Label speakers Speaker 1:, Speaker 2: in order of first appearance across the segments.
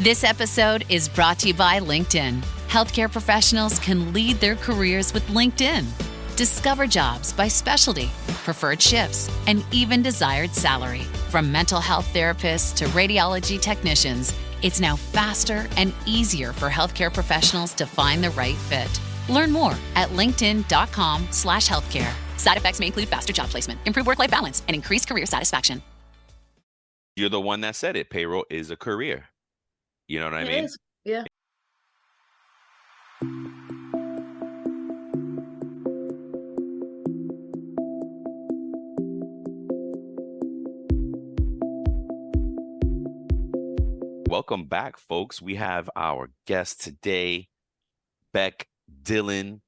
Speaker 1: This episode is brought to you by LinkedIn. Healthcare professionals can lead their careers with LinkedIn. Discover jobs by specialty, preferred shifts, and even desired salary. From mental health therapists to radiology technicians, it's now faster and easier for healthcare professionals to find the right fit. Learn more at linkedin.com/healthcare. Side effects may include faster job placement, improved work-life balance, and increased career satisfaction.
Speaker 2: You're the one that said it. Payroll is a career. You know what I mean?
Speaker 3: It is. Yeah.
Speaker 2: Welcome back, folks. We have our guest today, Becky Dillon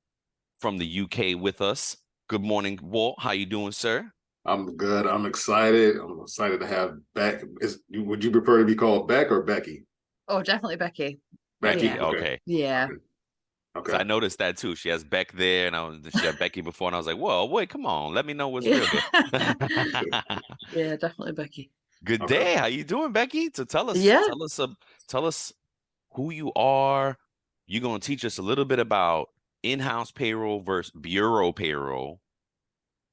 Speaker 2: from the UK with us. Good morning, Walt. How you doing, sir?
Speaker 4: I'm good. I'm excited. I'm excited to have Beck. Would you prefer to be called Beck or Becky?
Speaker 3: Oh, definitely Becky.
Speaker 4: Becky.
Speaker 3: Yeah.
Speaker 2: Okay.
Speaker 3: Yeah.
Speaker 4: Okay.
Speaker 2: So I noticed that too. She has Beck there, and she had Becky before, and I was like, "Whoa, wait, come on, let me know what's real here."
Speaker 3: Yeah, definitely Becky.
Speaker 2: Good
Speaker 4: Okay.
Speaker 2: day. How you doing, Becky? So tell us,
Speaker 3: Yeah.
Speaker 2: tell us who you are. You're gonna teach us a little bit about in-house payroll versus bureau payroll,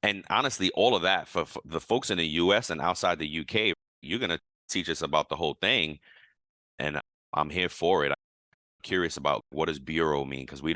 Speaker 2: and honestly, all of that for the folks in the U.S. and outside the U.K. You're gonna teach us about the whole thing, and I'm here for it. Curious about what does bureau mean, because we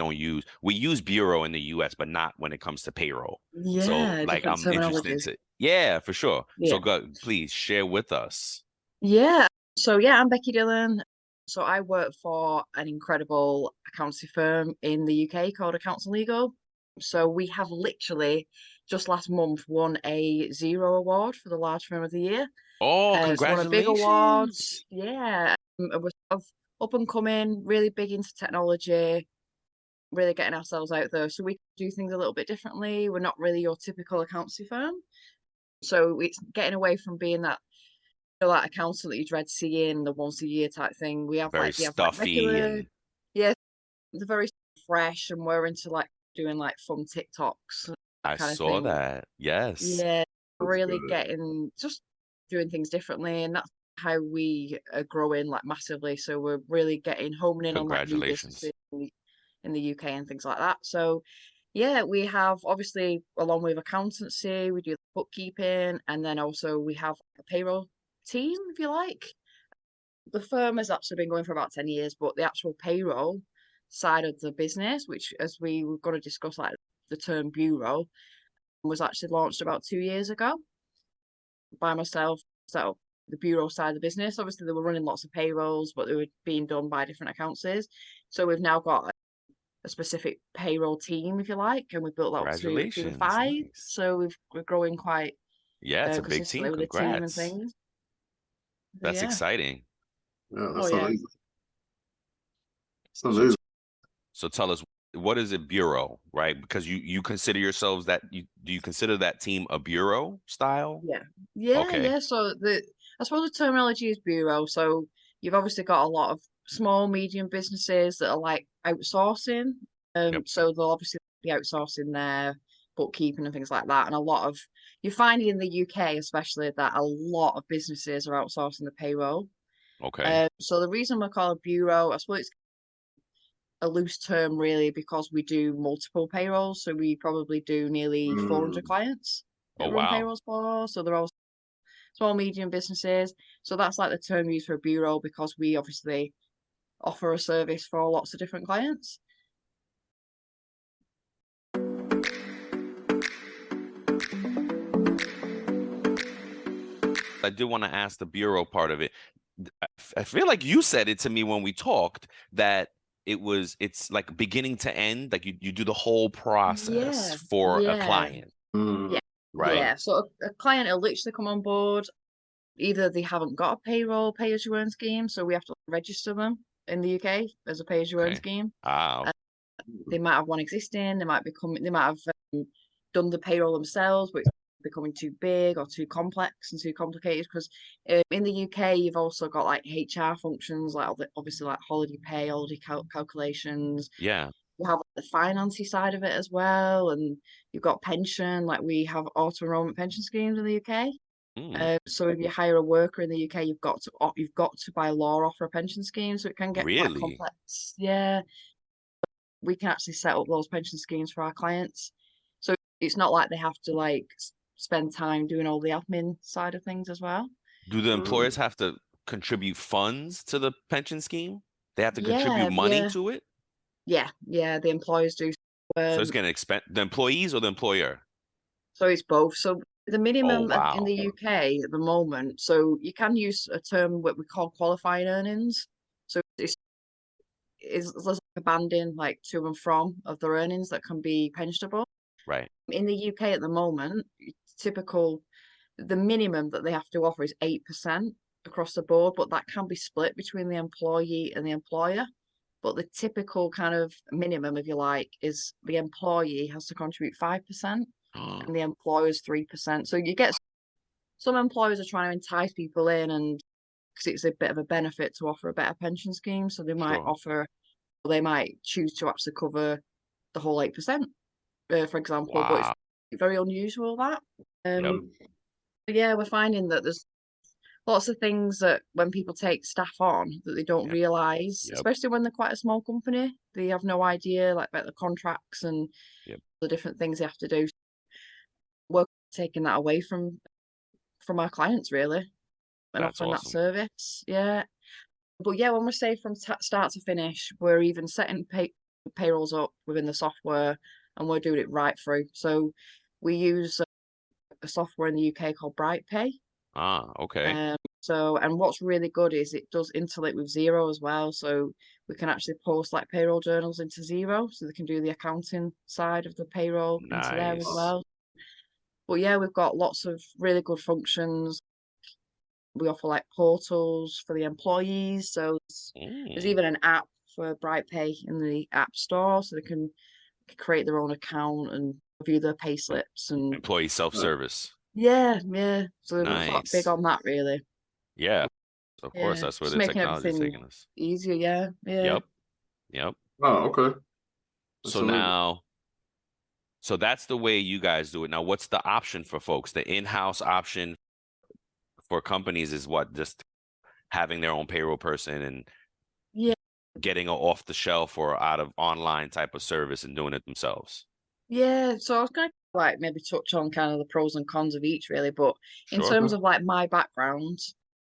Speaker 2: use bureau in the US, but not when it comes to payroll.
Speaker 3: Yeah.
Speaker 2: So like I'm interested to for sure.
Speaker 3: Yeah.
Speaker 2: So go, please share with us.
Speaker 3: Yeah. So yeah, I'm Becky Dillon. So I work for an incredible accountancy firm in the UK called Accounts and Legal. So we have literally just last month won a Zero award for the large firm of the year.
Speaker 2: Oh,
Speaker 3: It's one of the big awards.
Speaker 2: congratulations.
Speaker 3: Yeah. We're sort of up and coming, really big into technology, really getting ourselves out there. So we do things a little bit differently. We're not really your typical accountancy firm. So it's getting away from being that, that accountant that you dread seeing, the once a year type thing. We have
Speaker 2: Very
Speaker 3: like
Speaker 2: stuffy
Speaker 3: regular,
Speaker 2: and
Speaker 3: yeah, they're very fresh, and we're into like doing like fun TikToks,
Speaker 2: I
Speaker 3: kind of
Speaker 2: saw
Speaker 3: thing.
Speaker 2: that. Yes.
Speaker 3: Yeah, really
Speaker 4: good.
Speaker 3: getting just doing things differently, and that's how we are growing like massively. So we're really getting homing in on like new
Speaker 2: Congratulations.
Speaker 3: businesses in the UK and things like that. So yeah, we have obviously along with accountancy, we do bookkeeping, and then also we have a payroll team, if you like. The firm has actually been going for about 10 years, but the actual payroll side of the business, which as we were going to discuss like the term bureau, was actually launched about 2 years ago by myself. So the bureau side of the business, obviously they were running lots of payrolls, but they were being done by different accountants. So we've now got a specific payroll team, if you like, and we've built that up to a team of
Speaker 2: Congratulations.
Speaker 3: 5.
Speaker 2: Nice.
Speaker 3: So we're growing quite
Speaker 2: Yeah, it's a big
Speaker 3: consistently
Speaker 2: team.
Speaker 3: with the team and
Speaker 2: Congrats.
Speaker 3: things.
Speaker 2: That's
Speaker 3: Yeah.
Speaker 2: exciting.
Speaker 4: Yeah,
Speaker 3: Oh yeah.
Speaker 4: That's amazing.
Speaker 2: So tell us, what is a bureau, right? Because you consider yourselves do you consider that team a bureau style?
Speaker 3: Yeah.
Speaker 2: Okay.
Speaker 3: So I suppose the terminology is bureau. So you've obviously got a lot of small, medium businesses that are like outsourcing.
Speaker 2: Yep.
Speaker 3: So they'll obviously be outsourcing their bookkeeping and things like that. And a lot of you find in the UK, especially, that a lot of businesses are outsourcing the payroll.
Speaker 2: Okay.
Speaker 3: So the reason we're called a bureau, I suppose it's a loose term really, because we do multiple payrolls. So we probably do nearly 400 clients that
Speaker 2: Oh,
Speaker 3: run
Speaker 2: wow.
Speaker 3: payrolls for. So they're all small, medium businesses. So that's like the term used for a bureau, because we obviously offer a service for lots of different clients.
Speaker 2: I do want to ask the bureau part of it. I feel like you said it to me when we talked that it's like beginning to end, like you do the whole process for a client,
Speaker 3: Yeah.
Speaker 2: right?
Speaker 3: Yeah. So a client will literally come on board. Either they haven't got a payroll pay-as-you-earn scheme, so we have to register them in the UK as a pay-as-you-earn
Speaker 2: Okay.
Speaker 3: scheme.
Speaker 2: Ah,
Speaker 3: They might have one existing. They might have done the payroll themselves, but it's becoming too big or too complex and too complicated. Because in the UK, you've also got like HR functions, like obviously like holiday pay, holiday calculations.
Speaker 2: yeah.
Speaker 3: You have the financy side of it as well, and you've got pension. Like we have auto enrollment pension schemes in the UK. So if you hire a worker in the UK, you've got to by law offer a pension scheme. So it can get quite
Speaker 2: Really?
Speaker 3: complex. Yeah, we can actually set up those pension schemes for our clients. So it's not like they have to like spend time doing all the admin side of things as well.
Speaker 2: Do the employers
Speaker 4: Mm.
Speaker 2: have to contribute funds to the pension scheme? They have to contribute
Speaker 3: Yeah,
Speaker 2: money to it?
Speaker 3: yeah. The employers do.
Speaker 2: So it's
Speaker 3: Um,
Speaker 2: going to expend the employees or the employer?
Speaker 3: so it's both. So the
Speaker 2: Oh,
Speaker 3: minimum in
Speaker 2: wow.
Speaker 3: the UK at the moment, so you can use a term what we call qualifying earnings. So there's like a banding like to and from of their earnings that can be pensionable.
Speaker 2: Right.
Speaker 3: In the UK at the moment, typical the minimum that they have to offer is 8% across the board, but that can be split between the employee and the employer. But the typical kind of minimum, if you like, is the employee has to contribute 5% and the employer's 3%. So you get some employers are trying to entice people in and because it's a bit of a benefit to offer a better pension scheme. So
Speaker 2: Sure.
Speaker 3: they might choose to actually cover the whole 8%, for example, but it's
Speaker 2: Wow.
Speaker 3: very unusual that.
Speaker 2: Yep.
Speaker 3: But yeah, we're finding that there's lots of things that when people take staff on that they don't
Speaker 2: Yep.
Speaker 3: realize,
Speaker 2: Yep.
Speaker 3: especially when they're quite a small company, they have no idea like about the contracts and
Speaker 2: Yep.
Speaker 3: the different things they have to do. We're taking that away from our clients really and
Speaker 2: That's
Speaker 3: offering that
Speaker 2: awesome.
Speaker 3: service. Yeah. But yeah, when we say from start to finish, we're even setting payrolls up within the software and we're doing it right through. So we use a software in the UK called BrightPay.
Speaker 2: Ah, okay.
Speaker 3: And what's really good is it does interlink with Zero as well. So we can actually post like payroll journals into Zero so they can do the accounting side of the payroll into there as
Speaker 2: Nice.
Speaker 3: well. But yeah, we've got lots of really good functions. We offer like portals for the employees. So there's
Speaker 2: Mm.
Speaker 3: even an app for BrightPay in the App Store so they can create their own account and view their pay slips and
Speaker 2: Employee self-service.
Speaker 3: yeah. So we're quite big
Speaker 2: Nice.
Speaker 3: on that really.
Speaker 2: Yeah, of course,
Speaker 3: Yeah,
Speaker 2: that's where
Speaker 3: just
Speaker 2: the
Speaker 3: making
Speaker 2: technology is
Speaker 3: everything
Speaker 2: taking us.
Speaker 3: easier. Yeah.
Speaker 2: Yep. Yep.
Speaker 4: Oh, okay.
Speaker 2: So
Speaker 4: Absolutely.
Speaker 2: now, so that's the way you guys do it. Now, what's the option for folks? The in-house option for companies is what? Just having their own payroll person and
Speaker 3: Yeah,
Speaker 2: getting a off the shelf or out of online type of service and doing it themselves.
Speaker 3: yeah. So I was going to like maybe touch on kind of the pros and cons of each really, but in
Speaker 2: Sure.
Speaker 3: terms of like my background,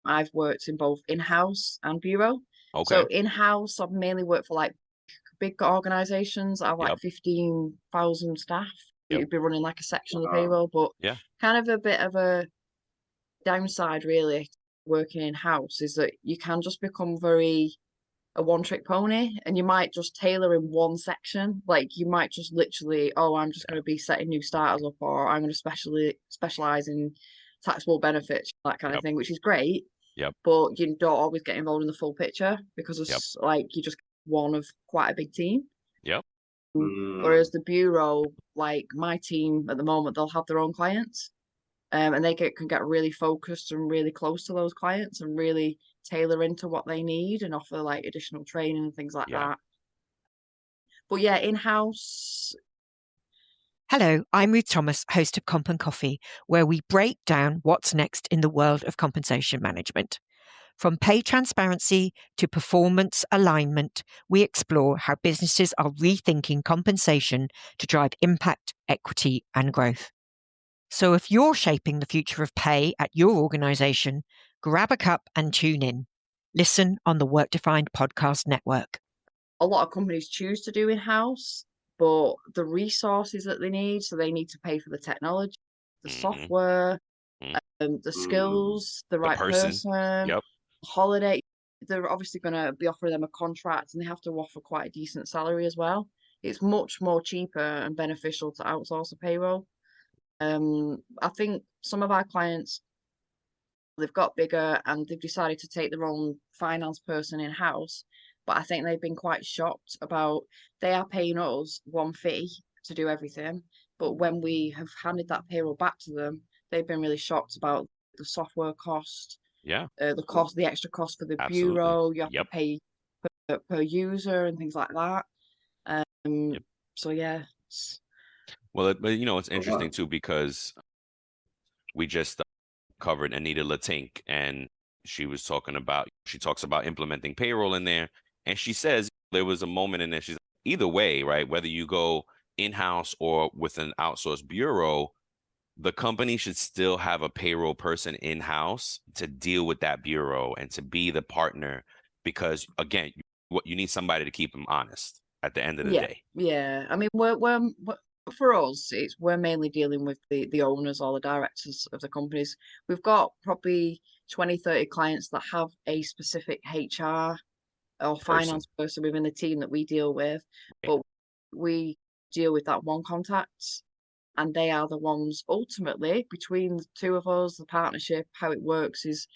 Speaker 3: I've worked in both in-house and bureau. So
Speaker 2: Okay.
Speaker 3: in-house, I've mainly worked for like big organizations. I have like
Speaker 2: Yep.
Speaker 3: 15,000 staff.
Speaker 2: Yep.
Speaker 3: You'd be running like a section of the
Speaker 4: Wow.
Speaker 3: payroll, but
Speaker 2: Yeah.
Speaker 3: kind of a bit of a downside really working in-house is that you can just become very a one-trick pony and you might just tailor in one section. Like you might just literally, oh, I'm just going to be setting new starters up or I'm going to specialize in taxable benefits, that kind of
Speaker 2: Yep.
Speaker 3: thing, which is great.
Speaker 2: Yep.
Speaker 3: But you don't always get involved in the full picture because
Speaker 2: Yep.
Speaker 3: it's like you just one of quite a big team.
Speaker 2: Yep.
Speaker 3: Whereas the bureau, like my team at the moment, they'll have their own clients. And they can get really focused and really close to those clients and really tailor into what they need and offer like additional training and things like
Speaker 2: Yeah.
Speaker 3: that. But yeah, in-house.
Speaker 5: Hello, I'm Ruth Thomas, host of Comp and Coffee, where we break down what's next in the world of compensation management. From pay transparency to performance alignment, we explore how businesses are rethinking compensation to drive impact, equity, and growth. So if you're shaping the future of pay at your organization, grab a cup and tune in. Listen on the Work Defined Podcast Network.
Speaker 3: A lot of companies choose to do in-house, but the resources that they need, so they need to pay for the technology, the
Speaker 2: Mm-hmm.
Speaker 3: software, the
Speaker 4: Mm.
Speaker 3: skills, the
Speaker 2: The
Speaker 3: right
Speaker 2: person.
Speaker 3: person,
Speaker 2: Yep.
Speaker 3: holiday. They're obviously going to be offering them a contract and they have to offer quite a decent salary as well. It's much more cheaper and beneficial to outsource a payroll. I think some of our clients, they've got bigger and they've decided to take their own finance person in-house, but I think they've been quite shocked about they are paying us one fee to do everything, but when we have handed that payroll back to them, they've been really shocked about the software cost,
Speaker 2: Yeah.
Speaker 3: the extra cost for the
Speaker 2: Absolutely.
Speaker 3: bureau. You have to
Speaker 2: Yep.
Speaker 3: pay per user and things like that.
Speaker 2: Yep.
Speaker 3: So yeah.
Speaker 2: Well, but it's
Speaker 4: Oh,
Speaker 2: interesting
Speaker 4: wow.
Speaker 2: too because we just covered Anita Latink, and she talks about implementing payroll in there. And she says there was a moment in there, she's either way, right? Whether you go in-house or with an outsourced bureau, the company should still have a payroll person in-house to deal with that bureau and to be the partner, because again, what you need somebody to keep them honest at the end of the day.
Speaker 3: Yeah. I mean, we're for us, we're mainly dealing with the owners or the directors of the companies. We've got probably 20, 30 clients that have a specific HR or finance person within the team that we deal with, but we deal with that one contact, and they are the ones ultimately between the two of us. The partnership, how it works is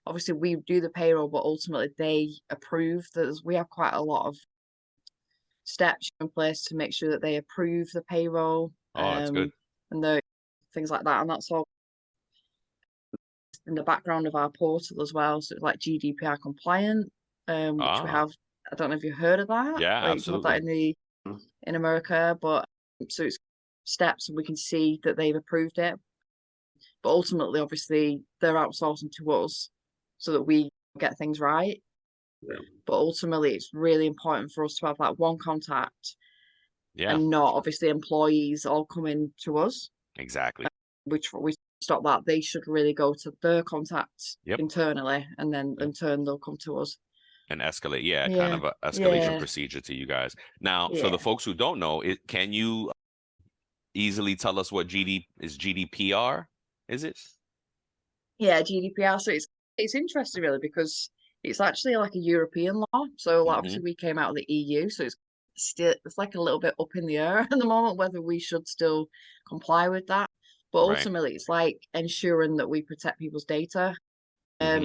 Speaker 3: obviously we do the payroll, but ultimately they approve. That we have quite a lot of steps in place to make sure that they approve the payroll,
Speaker 2: That's good.
Speaker 3: and the things like that, and that's all in the background of our portal as well. So it's like GDPR compliant, which we have. I don't know if you heard of that.
Speaker 2: Yeah,
Speaker 3: like,
Speaker 2: absolutely.
Speaker 3: That in America, but so it's steps, and we can see that they've approved it. But ultimately, obviously, they're outsourcing to us so that we get things right.
Speaker 4: Yeah.
Speaker 3: But ultimately, it's really important for us to have that one contact, and not obviously employees all coming to us.
Speaker 2: Exactly.
Speaker 3: Which we stop that. They should really go to their contacts internally, and then in turn they'll come to us
Speaker 2: and escalate. Kind of an escalation procedure to you guys. Now, for the folks who don't know, can you easily tell us what GDPR? Is it?
Speaker 3: Yeah, GDPR. So it's interesting really, because it's actually like a European law. So obviously we came out of the EU, so it's like a little bit up in the air at the moment whether we should still comply with that. But ultimately, it's like ensuring that we protect people's data.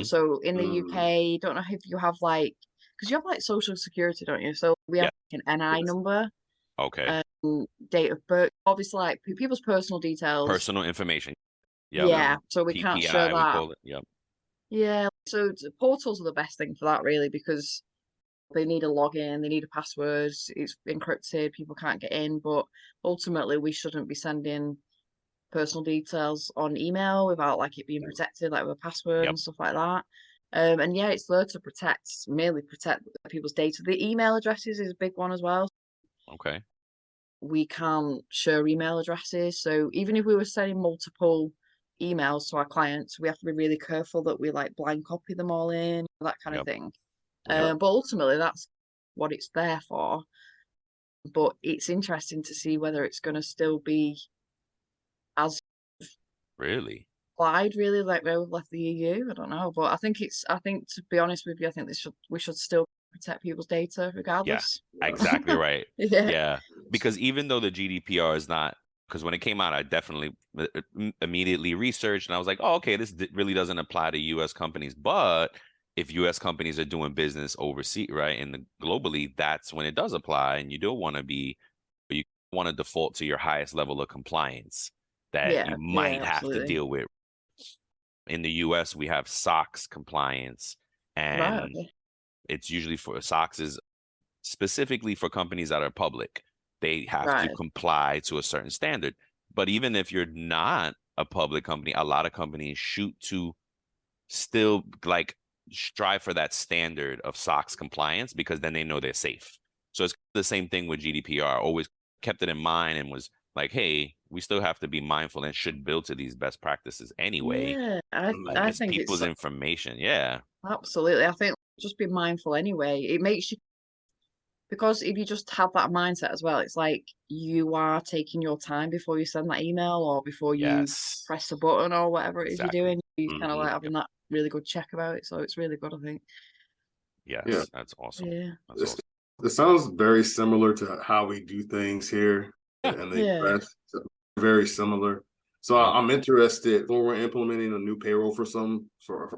Speaker 3: So in the UK, don't know if you have because you have social security, don't you? So we have an NI number.
Speaker 2: Okay.
Speaker 3: Date of birth, obviously, like people's personal details,
Speaker 2: personal information.
Speaker 3: Yeah. So we can't share that.
Speaker 2: We call it. Yep.
Speaker 3: Yeah. So portals are the best thing for that, really, because they need a login, they need a password. It's encrypted, people can't get in. But ultimately, we shouldn't be sending personal details on email without it being protected, with a password and stuff like that. And it's there to mainly protect people's data. The email addresses is a big one as well.
Speaker 2: Okay.
Speaker 3: We can't share email addresses. So even if we were sending multiple emails to our clients, we have to be really careful that we blind copy them all in, that kind of thing. But ultimately, that's what it's there for. But it's interesting to see whether it's going to still be as
Speaker 2: really
Speaker 3: applied, really, like we've left the EU. I don't know, but I think to be honest with you, I think we should still protect people's data regardless.
Speaker 2: Yeah, exactly right.
Speaker 3: Yeah.
Speaker 2: Because even though the GDPR is not, because when it came out, I definitely immediately researched, and I was like, oh, okay, this really doesn't apply to U.S. companies. But if U.S. companies are doing business overseas, right, and globally, that's when it does apply, and you don't want to default to your highest level of compliance that you might have to deal with. In the U.S., we have SOX compliance, and it's usually for SOX is specifically for companies that are public. They have to comply to a certain standard. But even if you're not a public company, a lot of companies shoot to still strive for that standard of SOX compliance, because then they know they're safe. So it's the same thing with GDPR. Always kept it in mind and was like, hey, we still have to be mindful and should build to these best practices anyway.
Speaker 3: Yeah, I think
Speaker 2: people's information. Yeah,
Speaker 3: absolutely. I think just be mindful anyway. It makes you, because if you just have that mindset as well, it's like you are taking your time before you send that email or before you press a button or whatever it is you're doing. You're kind of having that really good check about it. So it's really good, I think.
Speaker 2: Yes, that's awesome.
Speaker 3: Yeah.
Speaker 2: That's awesome.
Speaker 4: It sounds very similar to how we do things here in the US. Very similar. So I'm interested when we're implementing a new payroll for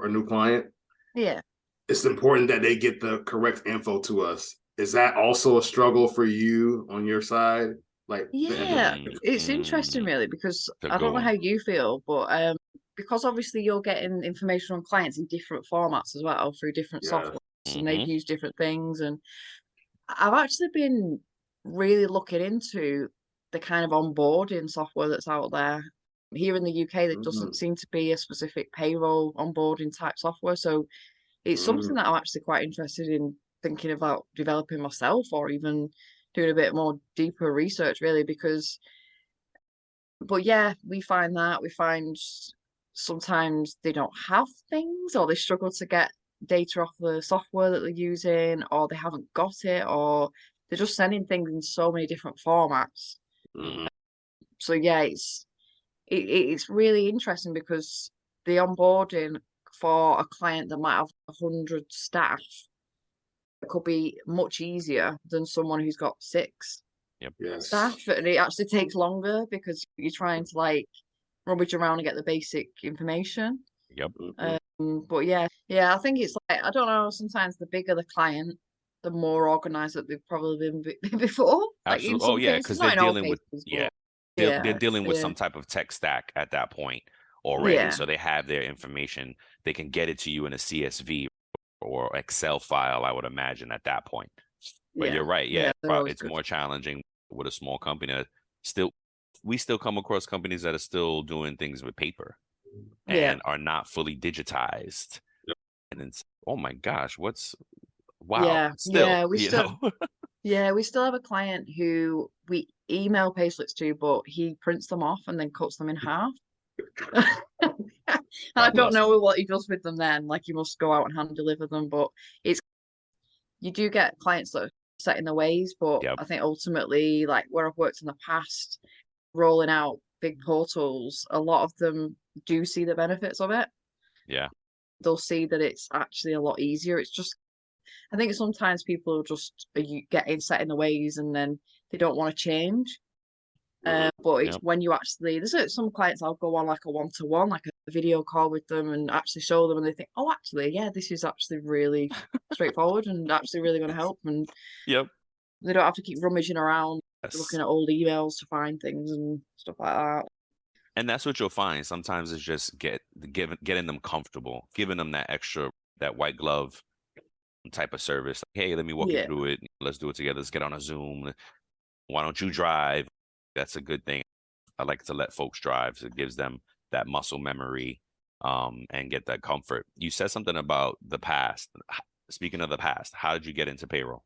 Speaker 4: a new client.
Speaker 3: Yeah.
Speaker 4: It's important that they get the correct info to us. Is that also a struggle for you on your side?
Speaker 3: It's interesting really, because I don't know how you feel, but because obviously you're getting information on clients in different formats as well through different software, and they've used different things. And I've actually been really looking into the kind of onboarding software that's out there. Here in the UK, there doesn't seem to be a specific payroll onboarding type software. So it's something that I'm actually quite interested in thinking about developing myself, or even doing a bit more deeper research, really, but yeah, we find sometimes they don't have things, or they struggle to get data off the software that they're using, or they haven't got it, or they're just sending things in so many different formats. So yeah, it's really interesting, because the onboarding for a client that might have 100 staff could be much easier than someone who's got 6 staff, and it actually takes longer because you're trying to like rummage around and get the basic information. But yeah, I think it's like, I don't know, sometimes the bigger the client, the more organized that they've probably been before.
Speaker 2: Absolutely.
Speaker 3: Like in some cases,
Speaker 2: because
Speaker 3: not
Speaker 2: they're
Speaker 3: in all
Speaker 2: dealing with
Speaker 3: cases,
Speaker 2: they're dealing with some type of tech stack at that point already. So they have their information. They can get it to you in a CSV or Excel file, I would imagine, at that point. But you're right. It's more challenging with a small company. We still come across companies that are still doing things with paper and are not fully digitized. And it's, oh my gosh, we still
Speaker 3: we still have a client who we email payslips to, but he prints them off and then cuts them in half. I don't know what he does with them then. Like, you must go out and hand deliver them, but you do get clients that are set in their ways. But I think ultimately, like where I've worked in the past, rolling out big portals, a lot of them do see the benefits of it. They'll see that it's actually a lot easier. It's just, I think sometimes people just get set in the ways and then they don't want to change. But it's when you actually, there's some clients I'll go on like a one-to-one, like a video call with them, and actually show them, and they think, oh, actually, yeah, this is actually really straightforward and actually really going to help. And they don't have to keep rummaging around looking at old emails to find things and stuff like that.
Speaker 2: And that's what you'll find. Sometimes it's just getting them comfortable, giving them that white glove type of service. Like, hey, let me walk you through it. Let's do it together. Let's get on a Zoom. Why don't you drive? That's a good thing. I like to let folks drive. So it gives them that muscle memory and get that comfort. You said something about the past. Speaking of the past, how did you get into payroll?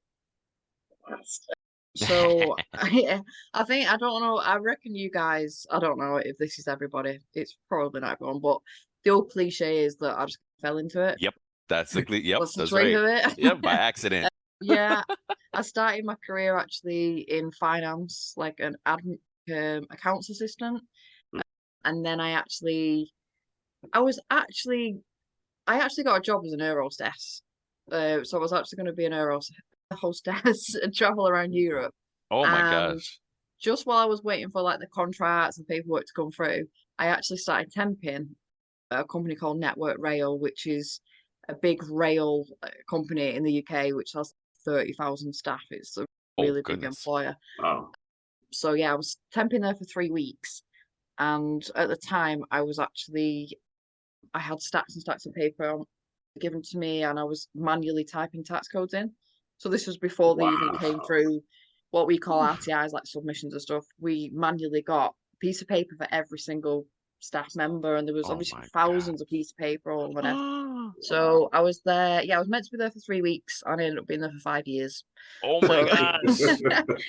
Speaker 3: So I think, I don't know, I reckon you guys, I don't know if this is everybody, it's probably not everyone, but the old cliche is that I just fell into it.
Speaker 2: That's the
Speaker 3: that's right.
Speaker 2: Of it. By accident.
Speaker 3: I started my career actually in finance, like an accounts assistant, and then I actually got a job as an air hostess. So I was actually going to be an air hostess and travel around Europe.
Speaker 2: Oh my gosh!
Speaker 3: Just while I was waiting for like the contracts and paperwork to come through, I actually started temping at a company called Network Rail, which is a big rail company in the UK, which has 30,000 staff. It's a really big employer.
Speaker 4: Wow.
Speaker 3: So yeah, I was temping there for 3 weeks, and at the time I had stacks and stacks of paper given to me, and I was manually typing tax codes in. So this was before they even came through what we call RTIs, like submissions and stuff. We manually got a piece of paper for every single staff member, and there was obviously thousands of pieces of paper or whatever. So I was there. I was meant to be there for 3 weeks, and I ended up being there for 5 years.
Speaker 2: Oh my gosh!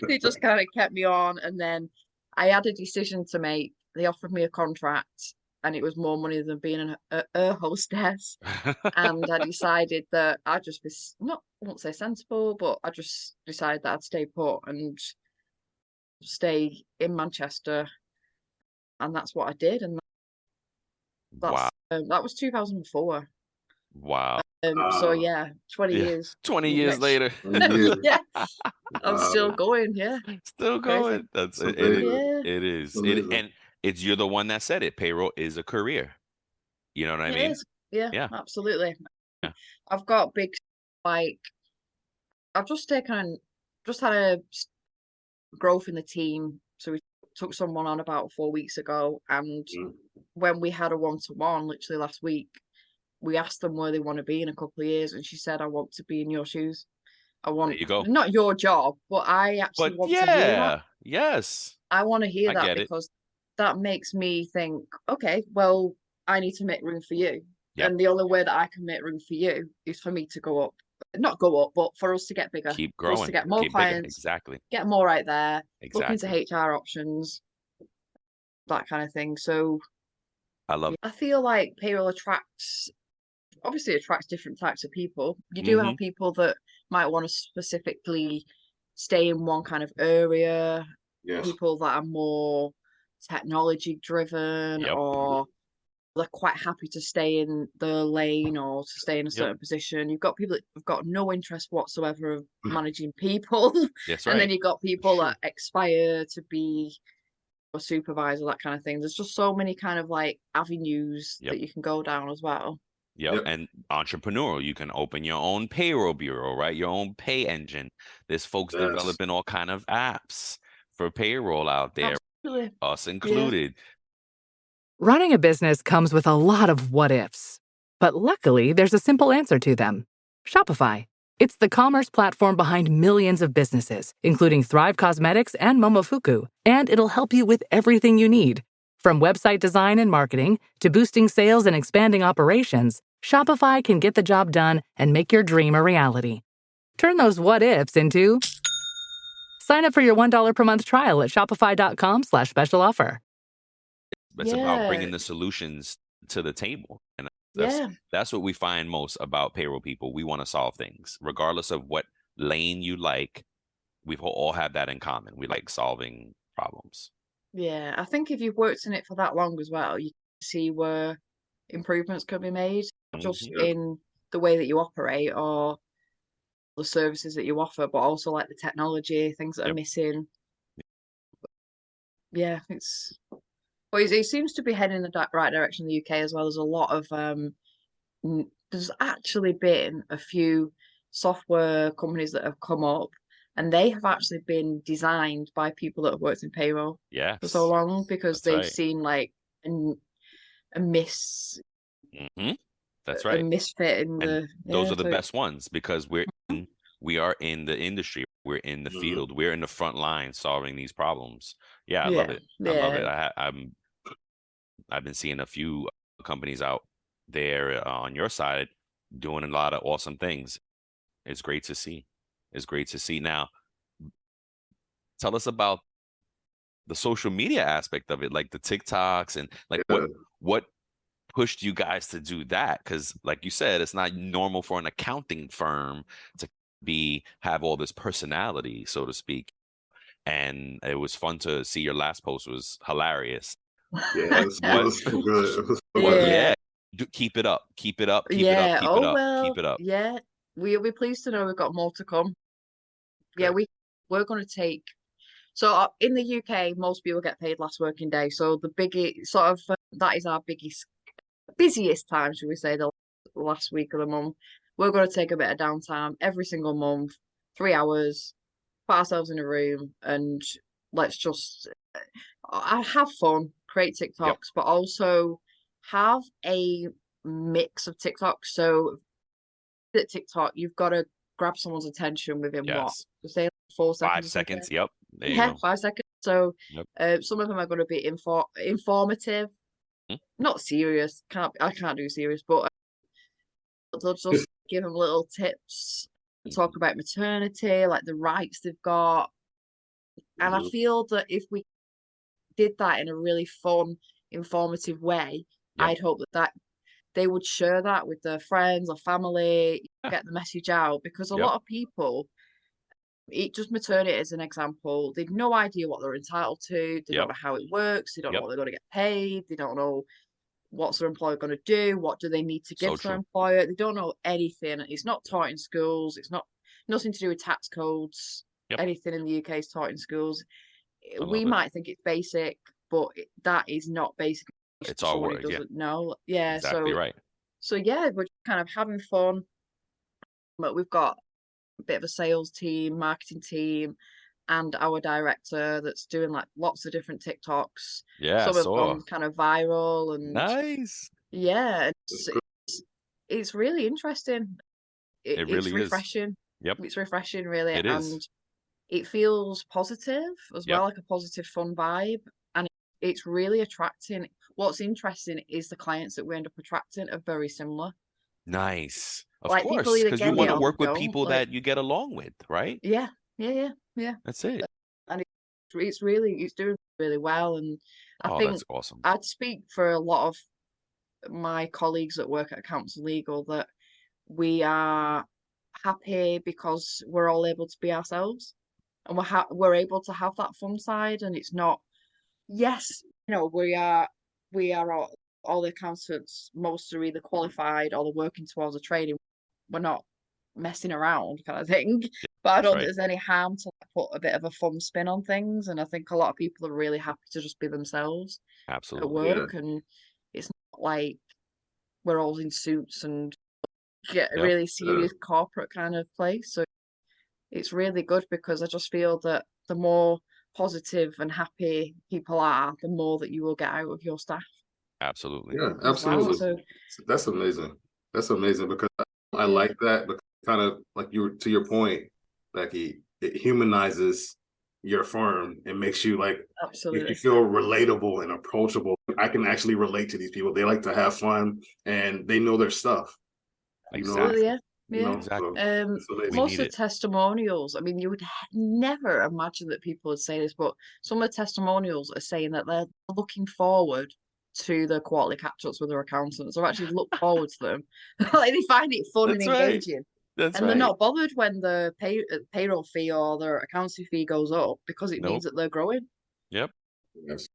Speaker 3: They just kind of kept me on, and then I had a decision to make. They offered me a contract, and it was more money than being a hostess. And I decided that I'd just be I won't say sensible, but I just decided that I'd stay put and stay in Manchester, and that's what I did. And that was 2004.
Speaker 2: Wow.
Speaker 3: So yeah, 20 years.
Speaker 2: 20 years later.
Speaker 3: Yeah, I'm still going. Yeah,
Speaker 2: still going. That's it. It is. And you're the one that said it. Payroll is a career. You know what I mean?
Speaker 3: Yeah, absolutely. Yeah. I've got big, like, I've just had a growth in the team. So we took someone on about 4 weeks ago, and when we had a one-to-one literally last week, we asked them where they want to be in a couple of years, and she said, I want to be in your shoes. I want, there you go. Not your job, but I actually want to hear that.
Speaker 2: Yes.
Speaker 3: I want to hear that, because that makes me think, okay, well, I need to make room for you.
Speaker 2: Yep.
Speaker 3: And the only way that I can make room for you is for me to go up. Not go up, but for us to get bigger.
Speaker 2: Keep
Speaker 3: For us
Speaker 2: growing.
Speaker 3: to get more
Speaker 2: Keep bigger.
Speaker 3: clients,
Speaker 2: Exactly.
Speaker 3: get more out there, look into
Speaker 2: Exactly.
Speaker 3: HR options, that kind of thing. So
Speaker 2: I love
Speaker 3: I feel like payroll obviously attracts different types of people. You do have people that might want to specifically stay in one kind of area,
Speaker 4: Yes.
Speaker 3: people that are more technology driven,
Speaker 2: Yep.
Speaker 3: or they're quite happy to stay in the lane or to stay in a certain position. You've got people that have got no interest whatsoever of managing people.
Speaker 2: That's
Speaker 3: And
Speaker 2: right.
Speaker 3: then you've got people that aspire to be a supervisor, that kind of thing. There's just so many kind of like avenues that you can go down as well.
Speaker 2: Yep. And entrepreneurial, you can open your own payroll bureau, right? Your own pay engine. There's folks developing all kind of apps for payroll out there,
Speaker 3: Absolutely.
Speaker 2: us included.
Speaker 6: Running a business comes with a lot of what ifs, but luckily there's a simple answer to them. Shopify. It's the commerce platform behind millions of businesses, including Thrive Cosmetics and Momofuku, and it'll help you with everything you need. From website design and marketing to boosting sales and expanding operations, Shopify can get the job done and make your dream a reality. Turn those what ifs into... Sign up for your $1 per month trial at shopify.com/special offer.
Speaker 2: It's about bringing the solutions to the table. And that's what we find most about payroll people. We want to solve things, regardless of what lane you like. We all have that in common. We like solving problems.
Speaker 3: Yeah, I think if you've worked in it for that long as well, you can see where improvements can be made, not just in the way that you operate or the services that you offer, but also like the technology, things that are missing. Yeah, it seems to be heading in the right direction in the UK as well. There's a lot of there's actually been a few software companies that have come up, and they have actually been designed by people that have worked in payroll for so long, because they've seen like a miss.
Speaker 2: That's right.
Speaker 3: A misfit in
Speaker 2: and those are the best ones, because we are in the industry. We're in the field. We're in the front line solving these problems. I love it. I love it. I've been seeing a few companies out there on your side doing a lot of awesome things. It's great to see. It's great to see. Now, tell us about the social media aspect of it, like the TikToks and like what pushed you guys to do that? Because like you said, it's not normal for an accounting firm to have all this personality, so to speak. And it was fun to see. Your last post was hilarious.
Speaker 4: It was so good. It was so good.
Speaker 2: Keep it up. Keep it up. Keep it up. Keep it up. Keep it up.
Speaker 3: Yeah, we'll be pleased to know we've got more to come. Yeah, we're going to take. So in the UK, most people get paid last working day. So the biggest sort of that is our busiest time, should we say, the last week of the month. We're going to take a bit of downtime every single month, 3 hours, put ourselves in a room, and let's just have fun, create TikToks, but also have a mix of TikToks. So at TikTok, you've got to grab someone's attention within what? So say 4 seconds.
Speaker 2: 5 seconds. Yep. There you go.
Speaker 3: 5 seconds. So some of them are going to be informative, not serious. I can't do serious, but they'll just give them little tips, talk about maternity, like the rights they've got. And I feel that if we did that in a really fun, informative way, I'd hope that they would share that with their friends or family, get the message out, because a lot of people, just maternity as an example, they've no idea what they're entitled to, they don't know how it works, they don't know what they're going to get paid, they don't know what's their employer going to do, what do they need to give to their employer, they don't know anything. It's not taught in schools, it's nothing to do with tax codes. Anything in the UK is taught in schools. We might think it's basic, but that is not basic.
Speaker 2: It's all work.
Speaker 3: Doesn't know. Yeah,
Speaker 2: exactly right.
Speaker 3: So yeah, we're kind of having fun, but we've got a bit of a sales team, marketing team, and our director that's doing like lots of different TikToks. Some have gone kind of viral and
Speaker 2: nice.
Speaker 3: Yeah, it's really interesting.
Speaker 2: It really
Speaker 3: it's refreshing. It's refreshing, really,
Speaker 2: it
Speaker 3: and
Speaker 2: is.
Speaker 3: it feels positive as well, like a positive, fun vibe. And it's really attracting. What's interesting is the clients that we end up attracting are very similar.
Speaker 2: Nice. Of
Speaker 3: Like people
Speaker 2: course,
Speaker 3: either
Speaker 2: because you
Speaker 3: get
Speaker 2: want
Speaker 3: it
Speaker 2: to
Speaker 3: or they
Speaker 2: work with
Speaker 3: don't.
Speaker 2: people
Speaker 3: Like,
Speaker 2: that you get along with, right?
Speaker 3: yeah.
Speaker 2: That's it.
Speaker 3: And it's doing really well. And I
Speaker 2: Oh,
Speaker 3: think
Speaker 2: that's awesome.
Speaker 3: I'd speak for a lot of my colleagues that work at Accounts and Legal that we are happy because we're all able to be ourselves, and we're able to have that fun side. And it's not, yes, we are all the accountants, most are either qualified or they're working towards a training. We're not messing around kind of thing. But I
Speaker 2: That's
Speaker 3: don't
Speaker 2: right.
Speaker 3: think there's any harm to put a bit of a fun spin on things. And I think a lot of people are really happy to just be themselves at
Speaker 2: Absolutely.
Speaker 3: work. And it's not like we're all in suits and get a
Speaker 2: Yep.
Speaker 3: really serious corporate kind of place. So it's really good because I just feel that the more positive and happy people are, the more that you will get out of your staff.
Speaker 2: Absolutely.
Speaker 4: Yeah,
Speaker 3: as well.
Speaker 4: absolutely.
Speaker 3: So
Speaker 4: That's amazing. That's amazing because I like that, but kind of like to your point, Becky, it humanizes your firm and makes you like you
Speaker 3: absolutely.
Speaker 4: feel relatable and approachable. I can actually relate to these people. They like to have fun and they know their stuff.
Speaker 3: Absolutely, yeah.
Speaker 4: You know,
Speaker 2: Exactly.
Speaker 4: so it's amazing.
Speaker 2: We
Speaker 3: Most
Speaker 2: need
Speaker 3: of the
Speaker 2: it.
Speaker 3: testimonials, I mean, you would never imagine that people would say this, but some of the testimonials are saying that they're looking forward to the quarterly catch-ups with their accountants, or actually look forward to them. Like they find it fun and
Speaker 2: That's right.
Speaker 3: engaging.
Speaker 2: That's
Speaker 3: And they're
Speaker 2: right.
Speaker 3: not bothered when the payroll fee or their accountancy fee goes up because it
Speaker 2: Nope.
Speaker 3: means that they're growing.
Speaker 2: Yep.
Speaker 4: Yes.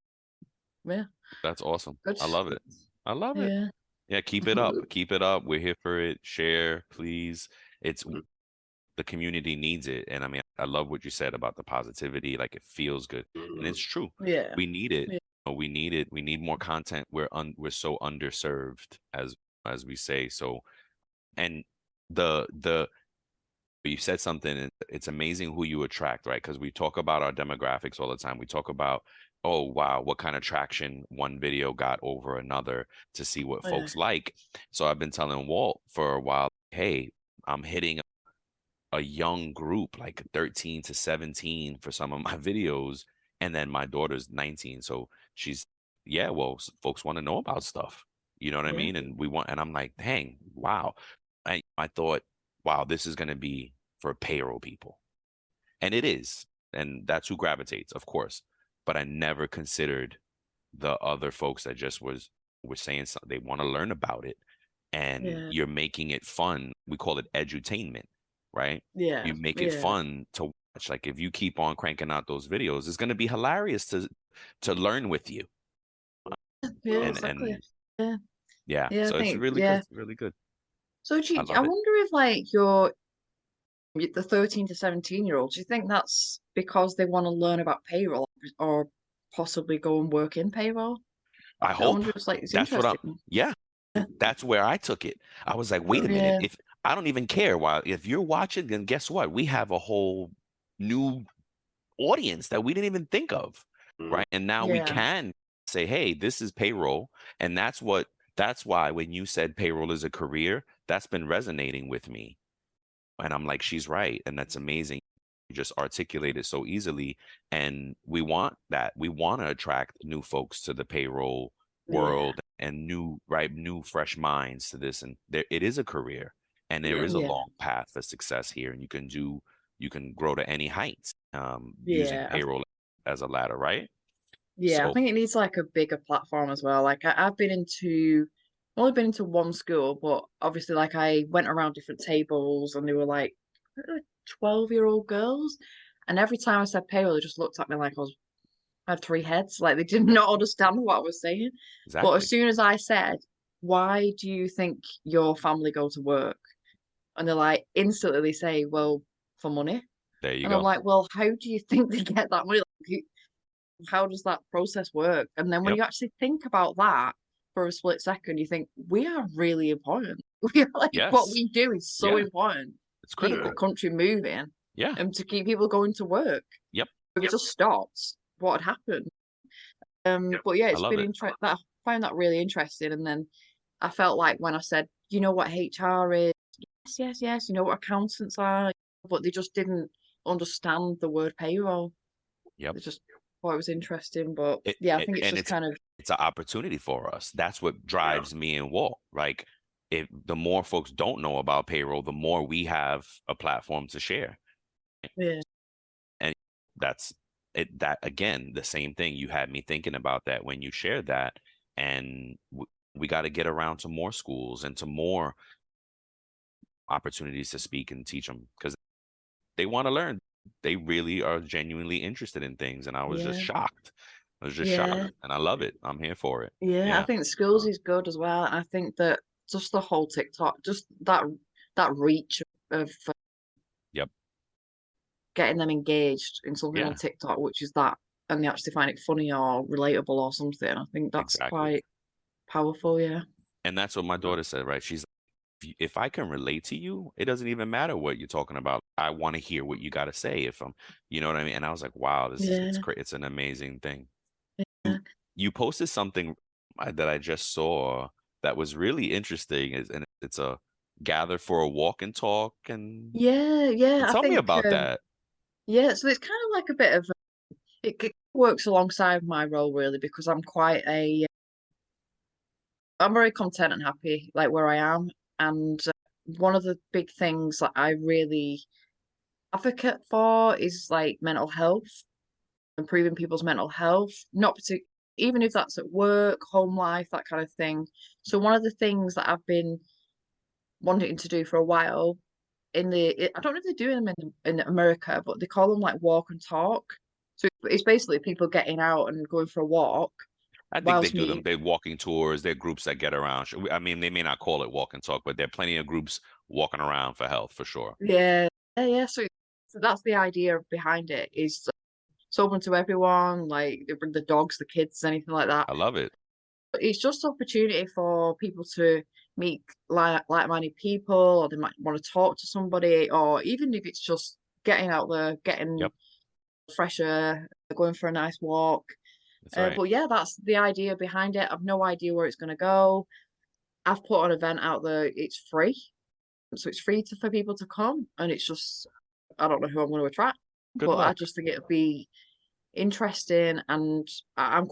Speaker 3: Yeah,
Speaker 2: That's awesome.
Speaker 3: good.
Speaker 2: I love it. I love it.
Speaker 3: Yeah,
Speaker 2: Yeah, keep it up. Keep it up. We're here for it. Share, please. It's the community needs it. And I mean, I love what you said about the positivity. Like it feels good. And it's true.
Speaker 3: yeah,
Speaker 2: We need it.
Speaker 3: yeah.
Speaker 2: We need it. We need more content. We're so underserved as we say. So, and you said something, and it's amazing who you attract, right? Because we talk about our demographics all the time. We talk about, oh wow, what kind of traction one video got over another to see what
Speaker 3: Yeah.
Speaker 2: folks like. So I've been telling Walt for a while, hey, I'm hitting a young group, like 13 to 17 for some of my videos, and then my daughter's 19, so she's folks want to know about stuff, you know what I
Speaker 3: Yeah.
Speaker 2: mean? And I'm like, dang, wow. I thought, wow, this is going to be for payroll people, and it is, and that's who gravitates, of course, but I never considered the other folks that just were saying something, they want to learn about it, and you're making it fun. We call it edutainment, right?
Speaker 3: Yeah,
Speaker 2: You make it fun to watch. Like if you keep on cranking out those videos, it's going to be hilarious to learn with you.
Speaker 3: Yeah,
Speaker 2: and
Speaker 3: exactly.
Speaker 2: yeah,
Speaker 3: Yeah,
Speaker 2: so
Speaker 3: I
Speaker 2: it's
Speaker 3: think,
Speaker 2: really good, really good.
Speaker 3: So
Speaker 2: I
Speaker 3: I
Speaker 2: love it.
Speaker 3: wonder if like the 13 to 17-year-olds, do you think that's because they want to learn about payroll or possibly go and work in payroll?
Speaker 2: I
Speaker 3: I
Speaker 2: hope
Speaker 3: wonder if it's like it's
Speaker 2: that's what
Speaker 3: interesting.
Speaker 2: yeah, that's where I took it. I was like, wait a minute, if I don't even care, if you're watching, then guess what? We have a whole new audience that we didn't even think of, right? And now we can say, hey, this is payroll. And that's why when you said payroll is a career, that's been resonating with me. And I'm like, she's right. And that's amazing. You just articulate it so easily. And we want that. We want to attract new folks to the payroll world and new fresh minds to this. And it is a career, and there is a long path for success here. And you can grow to any heights using payroll as a ladder, right?
Speaker 3: Yeah, I
Speaker 2: So
Speaker 3: think it needs like a bigger platform as well. Like I've only been into one school, but obviously like I went around different tables and they were like 12-year-old girls. And every time I said payroll, they just looked at me like I had three heads. Like they did not understand what I was saying. But as soon as I said, why do you think your family go to work? And they're like, instantly they say, well, for money.
Speaker 2: There you
Speaker 3: And
Speaker 2: go.
Speaker 3: I'm like, well, how do you think they get that money? Like, how does that process work? And then when you actually think about that for a split second, you think we are really important. We are like what we do is so important.
Speaker 2: It's
Speaker 3: to keep
Speaker 2: critical.
Speaker 3: the country moving.
Speaker 2: Yeah.
Speaker 3: And to keep people going to work.
Speaker 2: Yep.
Speaker 3: If it just stopped, what had happened? But yeah, it's been interesting. I found that really interesting. And then I felt like when I said, you know what HR is? Yes. You know what accountants are? But they just didn't understand the word payroll.
Speaker 2: Yep.
Speaker 3: They just thought it was interesting, but yeah, I think it's just kind of
Speaker 2: it's an opportunity for us. That's what drives me and Walt. Like, if the more folks don't know about payroll, the more we have a platform to share.
Speaker 3: Yeah.
Speaker 2: And that's it. That again, the same thing. You had me thinking about that when you shared that, and we got to get around to more schools and to more opportunities to speak and teach them, because they want to learn. They really are genuinely interested in things, and I was just shocked. I was just shocked, and I love it. I'm here for it.
Speaker 3: Yeah, I think schools is good as well. I think that just the whole TikTok, just that reach of getting them engaged in something on TikTok, which is that, and they actually find it funny or relatable or something. I think that's quite powerful. Yeah.
Speaker 2: And that's what my daughter said, right? She's like, if I can relate to you, it doesn't even matter what you're talking about. I want to hear what you got to say. If I'm, you know what I mean? And I was like, wow, this is it's an amazing thing.
Speaker 3: Yeah.
Speaker 2: You posted something that I just saw that was really interesting, and it's a gather for a walk and talk. And tell me about that.
Speaker 3: Yeah, so it's kind of like a bit of it works alongside my role really, because I'm very content and happy like where I am, and one of the big things that I really advocate for is like mental health, improving people's mental health, not particularly, even if that's at work, home life, that kind of thing. So one of the things that I've been wanting to do for a while I don't know if they're doing them in America, but they call them like walk and talk. So it's basically people getting out and going for a walk.
Speaker 2: I think they do them. They're walking tours. They're groups that get around. I mean, they may not call it walk and talk, but there are plenty of groups walking around for health, for sure.
Speaker 3: Yeah. So that's the idea behind it. Is it's open to everyone. Like they bring the dogs, the kids, anything like that.
Speaker 2: I love it.
Speaker 3: It's just opportunity for people to meet like-minded people, or they might want to talk to somebody, or even if it's just getting out there, getting fresh air, going for a nice walk. But yeah, that's the idea behind it. I've no idea where it's going to go. I've put an event out there. It's free, so it's free for people to come, and it's just, I don't know who I'm going to attract, but I just think it'd be interesting, and I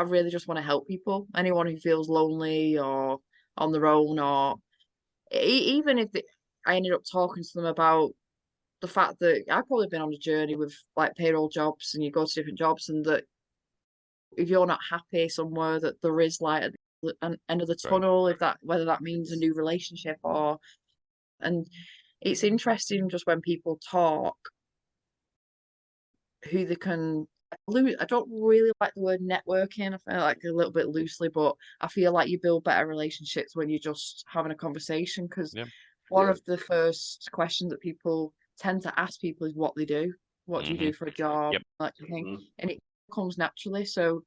Speaker 3: really just want to help people. Anyone who feels lonely or on their own, or even if I ended up talking to them about the fact that I've probably been on a journey with like payroll jobs, and you go to different jobs, and that if you're not happy somewhere, that there is light at the end of the tunnel, whether that means a new relationship and it's interesting just when people talk who they can lose. I don't really like the word networking. I feel like a little bit loosely, but I feel like you build better relationships when you're just having a conversation, because one of the first questions that people tend to ask people is what they do. What do you do for a job? That kind of thing. And it comes naturally. So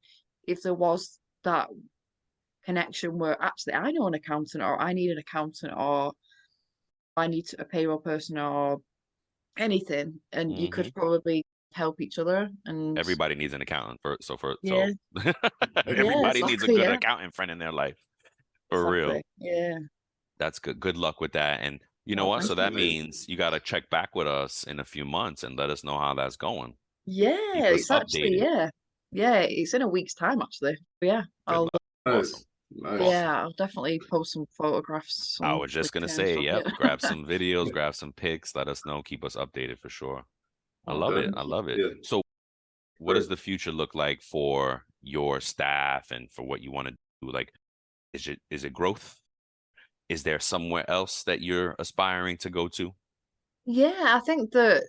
Speaker 3: if there was that connection where actually I know an accountant, or I need an accountant, or I need a payroll person, or anything, and you could probably help each other. And
Speaker 2: everybody needs an accountant
Speaker 3: everybody
Speaker 2: needs a good accountant friend in their life, for real. That's good. Good luck with that. And you know what? So that means you got to check back with us in a few months and let us know how that's going.
Speaker 3: It's actually it's in a week's time actually. I'll I'll definitely post some photographs.
Speaker 2: I was just gonna say, grab some videos, grab some pics, let us know, keep us updated for sure. I love it. So what does the future look like for your staff and for what you want to do? Like, is it growth? Is there somewhere else that you're aspiring to go to?
Speaker 3: I think that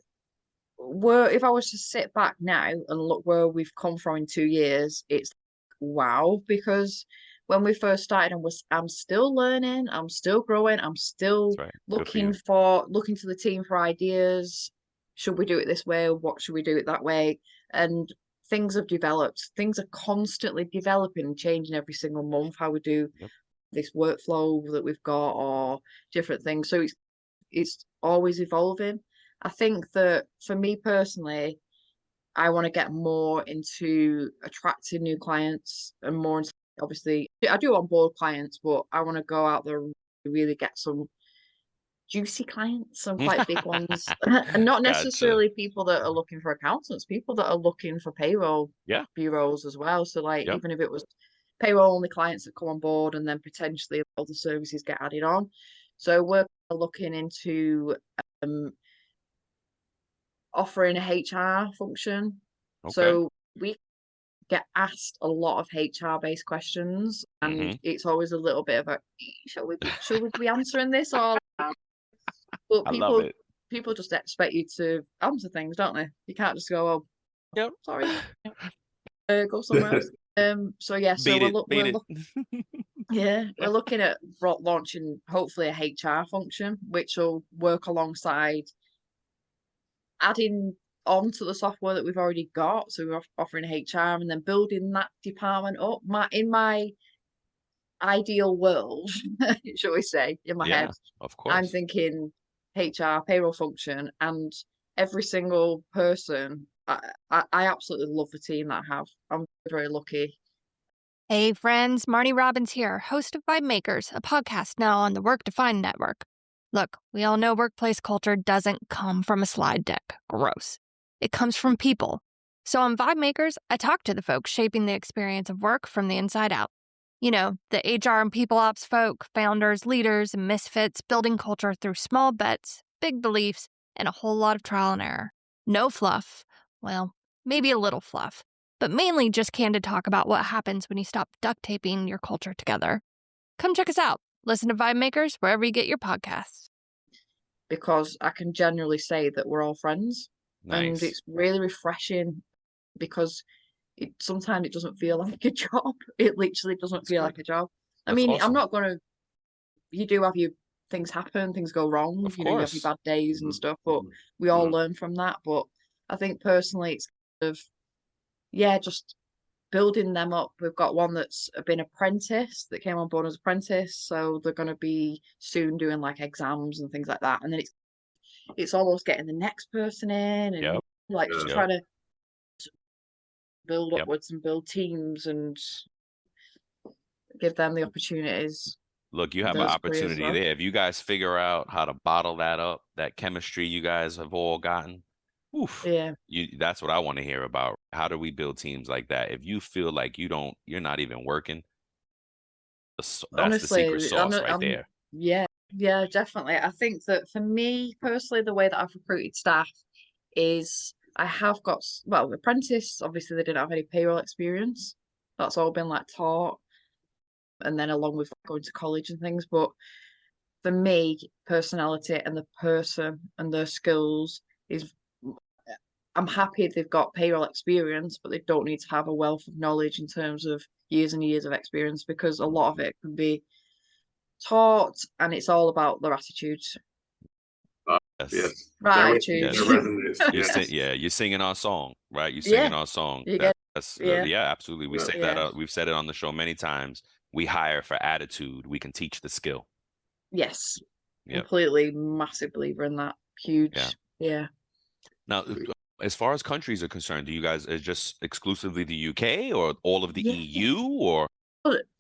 Speaker 3: if I was to sit back now and look where we've come from in 2 years, it's wow, because when we first started, I'm still learning, I'm still growing, I'm still looking to the team for ideas. Should we do it this way? What should we do it that way? And things have developed. Things are constantly developing and changing every single month, how we do this workflow that we've got, or different things. So it's always evolving. I think that for me personally, I want to get more into attracting new clients and more into, obviously, I do onboard clients, but I want to go out there and really get some juicy clients, some quite big ones, and not necessarily people that are looking for accountants, people that are looking for payroll bureaus as well. So like even if it was payroll only clients that come on board and then potentially all the services get added on. So we're looking into offering a HR function. So we get asked a lot of HR based questions, and it's always a little bit of a should we be answering this or but people just expect you to answer things, don't they? You can't just go, oh sorry, go somewhere else. So we're looking at launching hopefully a HR function which will work alongside adding on to the software that we've already got. So we're offering HR and then building that department up. In my ideal world, shall we say, in my head,
Speaker 2: of course,
Speaker 3: I'm thinking HR payroll function, and every single person. I absolutely love the team that I have. I'm very lucky.
Speaker 7: Hey friends, Marnie Robbins here, host of Vibe Makers, a podcast now on the Work Defined Network. Look, we all know workplace culture doesn't come from a slide deck. Gross. It comes from people. So on Vibe Makers, I talk to the folks shaping the experience of work from the inside out. You know, the HR and people ops folk, founders, leaders, and misfits building culture through small bets, big beliefs, and a whole lot of trial and error. No fluff. Well, maybe a little fluff, but mainly just candid talk about what happens when you stop duct taping your culture together. Come check us out. Listen to Vibe Makers wherever you get your podcasts.
Speaker 3: Because I can generally say that we're all friends.
Speaker 2: Nice.
Speaker 3: And it's really refreshing because sometimes it doesn't feel like a job. It literally doesn't feel like a job. I mean, awesome. I'm not going to, you do have your things happen, things go wrong, you know, you have your bad days and stuff, but we all learn from that. But I think personally it's kind of, just building them up. We've got one that's been apprentice that came on board as apprentice, so they're going to be soon doing like exams and things like that, and then it's almost getting the next person in and just trying to build upwards and build teams and give them the opportunities.
Speaker 2: Look, you have an opportunity there. If you guys figure out how to bottle that up, that chemistry you guys have all gotten, that's what I want to hear about. How do we build teams like that? If you feel like you're not even working, that's the secret sauce right there.
Speaker 3: Yeah, definitely. I think that for me personally, the way that I've recruited staff is I have got, apprentice, obviously they didn't have any payroll experience. That's all been like taught. And then along with going to college and things. But for me, personality and the person and their skills is, I'm happy they've got payroll experience, but they don't need to have a wealth of knowledge in terms of years and years of experience, because a lot of it can be taught and it's all about their attitude. Attitude.
Speaker 2: You're singing our song, right? You're singing our song. Absolutely. We say that. We've said it on the show many times. We hire for attitude. We can teach the skill.
Speaker 3: Yes. Completely, massive believer in that. Huge. Yeah.
Speaker 2: Now, as far as countries are concerned, do you guys is just exclusively the UK or all of the EU or?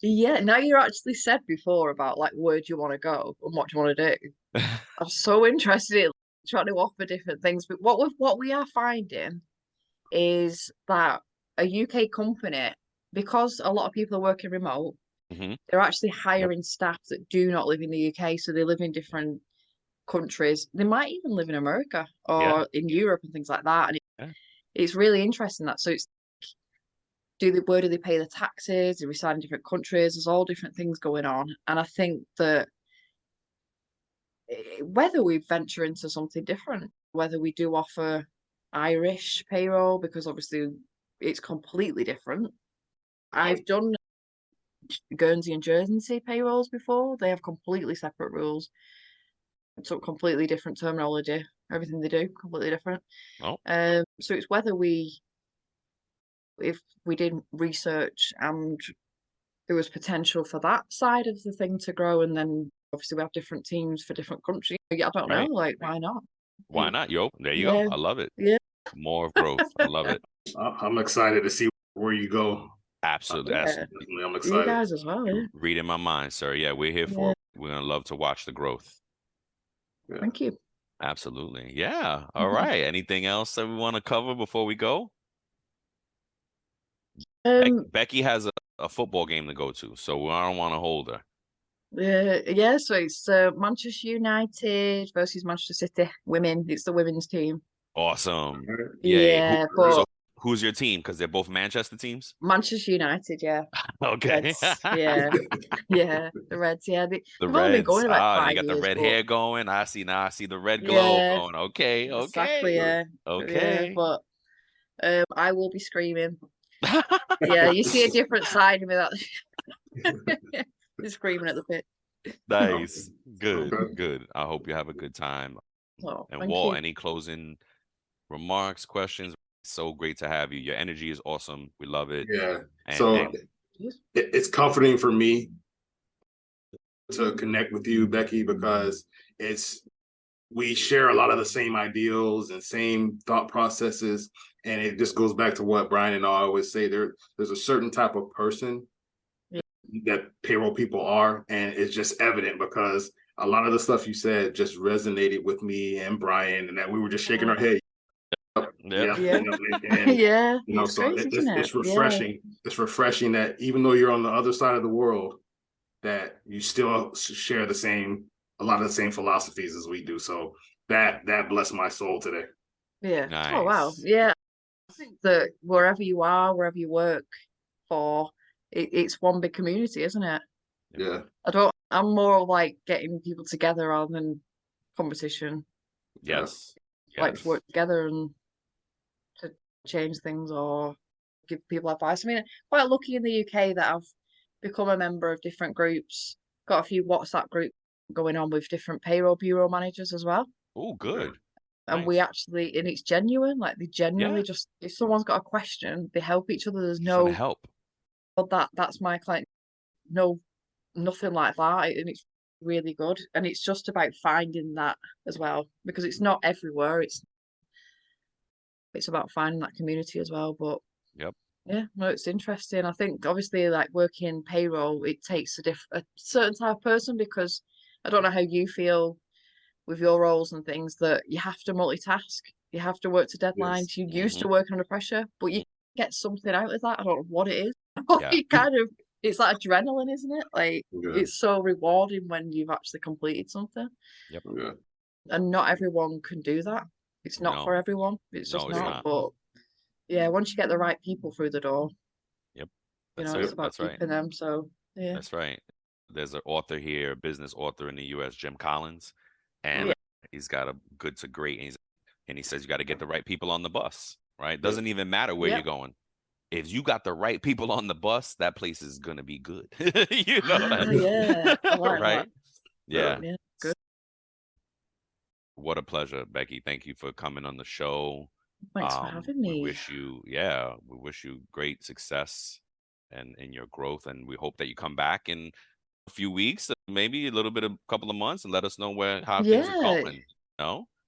Speaker 3: Yeah. Now you actually said before about like where do you want to go and what do you want to do. I'm so interested in trying to offer different things, but what we are finding is that a UK company, because a lot of people are working remote, they're actually hiring staff that do not live in the UK, so they live in different countries. They might even live in America or in Europe and things like that. And it's really interesting that. So it's where do they pay the taxes? Do we reside in different countries? There's all different things going on, and I think that whether we venture into something different, whether we do offer Irish payroll, because obviously it's completely different. I've done Guernsey and Jersey payrolls before. They have completely separate rules, so completely different terminology. Everything they do completely different. So it's whether if we did research and there was potential for that side of the thing to grow, and then obviously we have different teams for different countries. I don't know, like why not?
Speaker 2: Why not? There you go. I love it. More of growth. I love it.
Speaker 4: I'm excited to see where you go.
Speaker 2: Absolutely.
Speaker 4: I'm excited.
Speaker 3: You guys as well.
Speaker 2: Reading my mind, sir. Yeah, we're here for it. We're gonna love to watch the growth.
Speaker 4: Yeah.
Speaker 3: Thank you.
Speaker 2: Absolutely. Yeah. All right. Anything else that we want to cover before we go? Becky has a football game to go to, so I don't want to hold her.
Speaker 3: Yeah, so it's Manchester United versus Manchester City women. It's the women's team.
Speaker 2: Awesome. Yay.
Speaker 3: Yeah, but
Speaker 2: So who's your team? Because they're both Manchester teams?
Speaker 3: Manchester United, yeah.
Speaker 2: Okay.
Speaker 3: Reds, yeah. Yeah, the Reds, yeah.
Speaker 2: The
Speaker 3: They've only been
Speaker 2: Reds.
Speaker 3: going about
Speaker 2: You
Speaker 3: 5
Speaker 2: got the
Speaker 3: years,
Speaker 2: red
Speaker 3: but
Speaker 2: hair going. I see now. I see the red glow
Speaker 3: yeah,
Speaker 2: going. Okay.
Speaker 3: exactly,
Speaker 2: Okay.
Speaker 3: yeah. Yeah,
Speaker 2: Okay.
Speaker 3: but I will be screaming. Yeah, you see a different side of me that you're screaming at the pit.
Speaker 2: Nice. Good.
Speaker 4: Okay.
Speaker 2: Good. I hope you have a good time.
Speaker 3: Oh,
Speaker 2: And
Speaker 3: thank
Speaker 2: Walt,
Speaker 3: you.
Speaker 2: any closing remarks, questions? So great to have you. Your energy is awesome. We love it.
Speaker 4: Yeah.
Speaker 2: And
Speaker 4: It's comforting for me to connect with you, Becky, because we share a lot of the same ideals and same thought processes. And it just goes back to what Brian and I always say, there's a certain type of person that payroll people are. And it's just evident because a lot of the stuff you said just resonated with me and Brian, and that we were just shaking our head.
Speaker 2: yeah.
Speaker 3: Yeah.
Speaker 4: And,
Speaker 3: Yeah,
Speaker 4: so
Speaker 3: crazy, isn't it?
Speaker 4: it's refreshing. Yeah. It's refreshing that even though you're on the other side of the world, that you still share a lot of the same philosophies as we do. So that blessed my soul today.
Speaker 3: Yeah.
Speaker 2: Nice.
Speaker 3: Oh, wow. Yeah. I think that wherever you are, wherever you work for, it's one big community, isn't it?
Speaker 4: Yeah.
Speaker 3: I'm more like getting people together rather than competition.
Speaker 2: Yes.
Speaker 3: Like to work together and to change things or give people advice. I mean, quite lucky in the UK that I've become a member of different groups. Got a few WhatsApp groups going on with different payroll bureau managers as well.
Speaker 2: Oh, good.
Speaker 3: And
Speaker 2: Nice.
Speaker 3: we actually, and it's genuine. Like they genuinely just, if someone's got a question, they help each other. There's no
Speaker 2: help.
Speaker 3: Well, that's my client. No, nothing like that. And it's really good. And it's just about finding that as well, because it's not everywhere. It's about finding that community as well. But
Speaker 2: Yep.
Speaker 3: yeah, no, it's interesting. I think obviously like working payroll, it takes a certain type of person, because I don't know how you feel with your roles and things, that you have to multitask. You have to work to deadlines.
Speaker 4: Yes.
Speaker 3: You're used to working under pressure, but you get something out of that. I don't know what it is.
Speaker 2: Yeah.
Speaker 3: It's like adrenaline, isn't it? Like it's so rewarding when you've actually completed something.
Speaker 2: Yep.
Speaker 4: Yeah.
Speaker 3: And not everyone can do that. It's not for everyone. It's just not. But yeah, once you get the right people through the door,
Speaker 2: yep,
Speaker 3: it's about keeping them. So yeah,
Speaker 2: that's right. There's an author here, a business author in the U.S., Jim Collins, and he's got a good to great, and he says you got to get the right people on the bus. Right? Doesn't even matter where you're going. If you got the right people on the bus, that place is gonna be good. You know?
Speaker 3: Yeah, I like
Speaker 2: right?
Speaker 3: that.
Speaker 2: Yeah.
Speaker 3: Good.
Speaker 2: What a pleasure, Becky. Thank you for coming on the show.
Speaker 3: Thanks for having me.
Speaker 2: We wish you great success and in your growth, and we hope that you come back in a few weeks, maybe a couple of months, and let us know how things are going.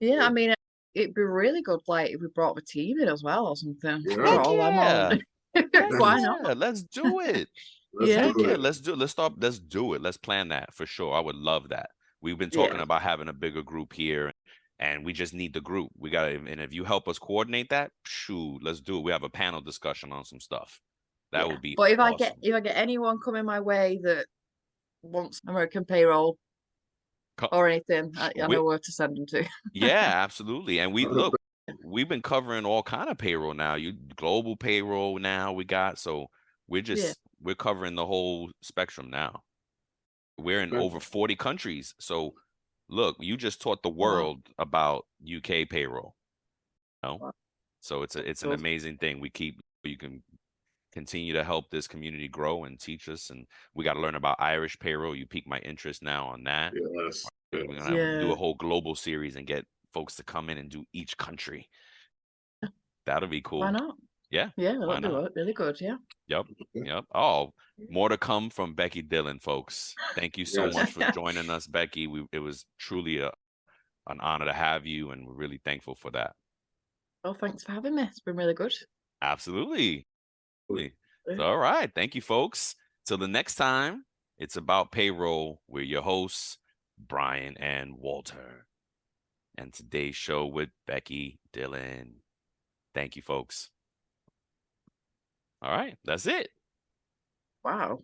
Speaker 3: Yeah, I mean, it'd be really good, like if we brought the team in as well or something.
Speaker 2: Heck yeah.
Speaker 3: Why not?
Speaker 2: Let's do it. Let's do it. Let's plan that for sure. I would love that. We've been talking about having a bigger group here, and we just need the group. And if you help us coordinate that, shoot, let's do it. We have a panel discussion on some stuff. That would be
Speaker 3: But if
Speaker 2: awesome.
Speaker 3: I get anyone coming my way that wants American payroll or anything, I know where to send them to.
Speaker 2: Yeah, absolutely. And we've been covering all kind of payroll now. Global payroll now we got, so we're covering the whole spectrum now. We're in over 40 countries. So look, you just taught the world about UK payroll. So it's an amazing thing. You can continue to help this community grow and teach us, and we got to learn about Irish payroll. You piqued my interest now on that.
Speaker 4: Yes.
Speaker 2: We're gonna do a whole global series and get folks to come in and do each country. That'll be cool.
Speaker 3: Why not?
Speaker 2: Yeah.
Speaker 3: That'd be really good. Yeah.
Speaker 2: Yep. Oh, more to come from Becky Dillon, folks. Thank you so much for joining us, Becky. It was truly an honor to have you, and we're really thankful for that.
Speaker 3: Well, thanks for having me. It's been really good.
Speaker 2: Absolutely. So, all right. Thank you, folks. Till the next time, it's about payroll. We're your hosts, Brian and Walter. and today's show with Becky Dillon. Thank you, folks. All right, that's it.
Speaker 3: Wow.